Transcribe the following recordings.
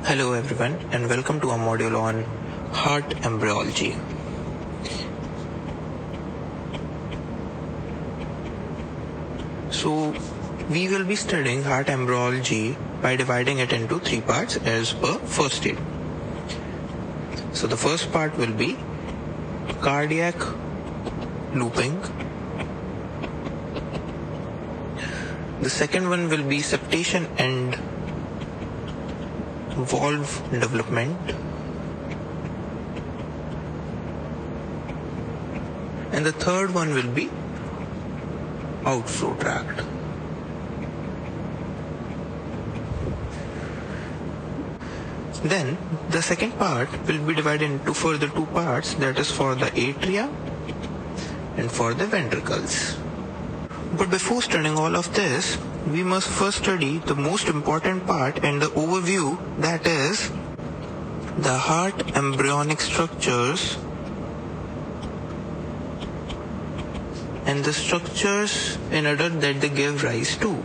Hello everyone and welcome to our module on heart embryology. So we will be studying heart embryology by dividing it into three parts as per first aid. So the first part will be cardiac looping. The second one will be septation and valve development. And the third one will be outflow tract. Then the second part will be divided into further two parts, that is for the atria and for the ventricles. But before studying all of this, we must first study the most important part and the overview, that is the heart embryonic structures and the structures in adult that they give rise to.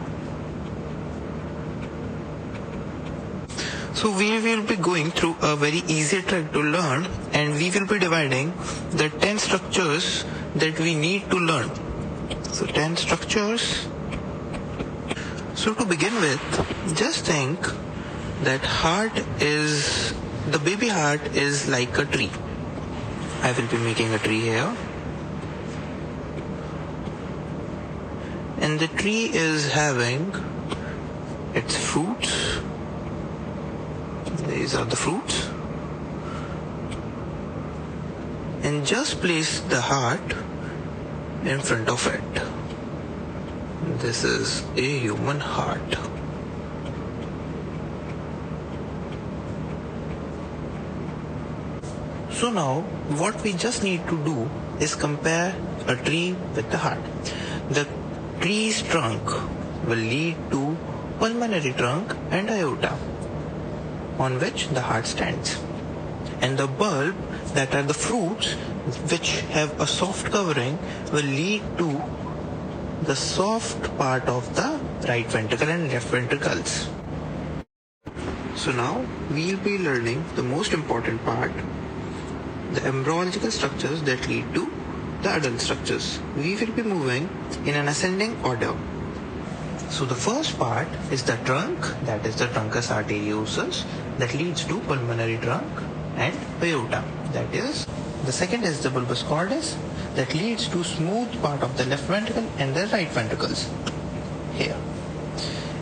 So we will be going through a very easy trick to learn, and we will be dividing the 10 structures that we need to learn. So 10 structures. So to begin with, just think that the baby heart is like a tree. I will be making a tree here. And the tree is having its fruits. These are the fruits. And just place the heart in front of it. This is a human heart. So now what we just need to do is compare a tree with the heart. The tree's trunk will lead to pulmonary trunk and aorta, on which the heart stands. And the bulb, that are the fruits which have a soft covering, will lead to the soft part of the right ventricle and left ventricles. So now we will be learning the most important part, the embryological structures that lead to the adult structures. We will be moving in an ascending order. So the first part is the trunk, that is the truncus arteriosus, that leads to pulmonary trunk and aorta. That is, the second is the bulbus cordis, that leads to smooth part of the left ventricle and the right ventricles here.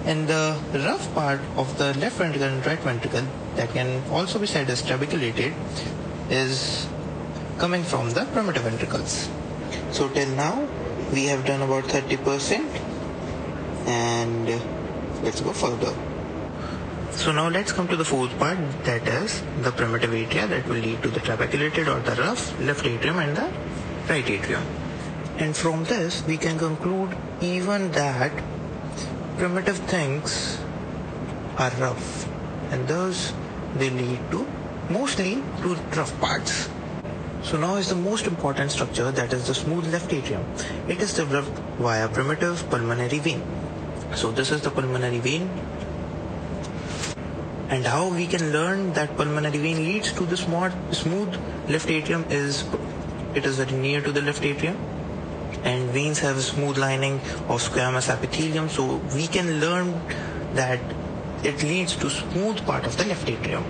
And the rough part of the left ventricle and right ventricle, that can also be said as trabeculated, is coming from the primitive ventricles. So till now we have done about 30%, and let's go further. So now let's come to the fourth part, that is the primitive atria, that will lead to the trabeculated or the rough left atrium and the right atrium. And from this we can conclude even that primitive things are rough, and thus they lead to mostly to rough parts. So now is the most important structure, that is the smooth left atrium. It is developed via primitive pulmonary vein. So this is the pulmonary vein. And how we can learn that pulmonary vein leads to the smooth left atrium is, it is very near to the left atrium, and veins have a smooth lining of squamous epithelium. So we can learn that it leads to smooth part of the left atrium.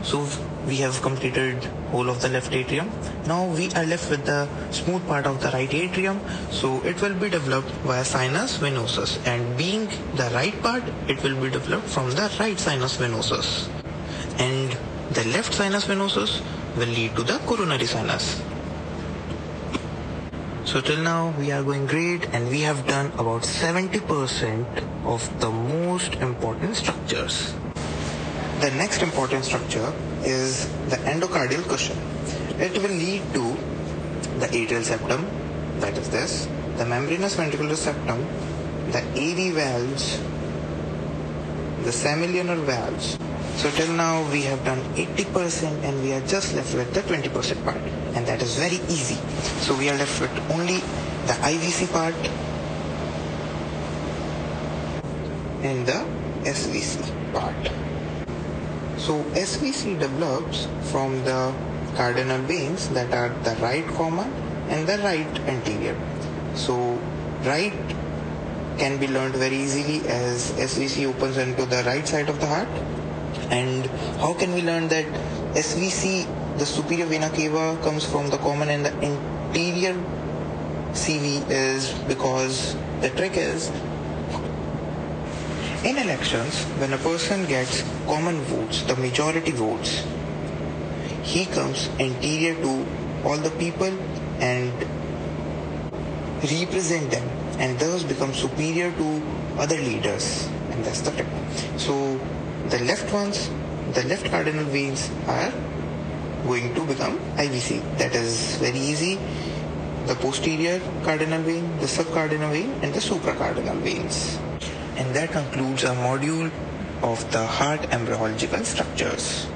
So we have completed whole of the left atrium. Now we are left with the smooth part of the right atrium. So it will be developed via sinus venosus, and being the right part, it will be developed from the right sinus venosus. And the left sinus venosus will lead to the coronary sinus. So till now we are going great, and we have done about 70% of the most important structures. The next important structure is the endocardial cushion. It will lead to the atrial septum, that is this, the membranous ventricular septum, the AV valves, the semilunar valves. So till now we have done 80%, and we are just left with the 20% part, and that is very easy. So we are left with only the IVC part and the SVC part. So SVC develops from the cardinal veins that are the right common and the right anterior. So right can be learned very easily as SVC opens into the right side of the heart. And how can we learn that SVC, the superior vena cava, comes from the common and the anterior CV is because the trick is in elections when a person gets common votes, the majority votes, he comes anterior to all the people and represent them and thus become superior to other leaders, and that's the trick. So the left ones, the left cardinal veins are going to become IVC. That is very easy. The posterior cardinal vein, the subcardinal vein and the supracardinal veins. And that concludes our module of the heart embryological structures.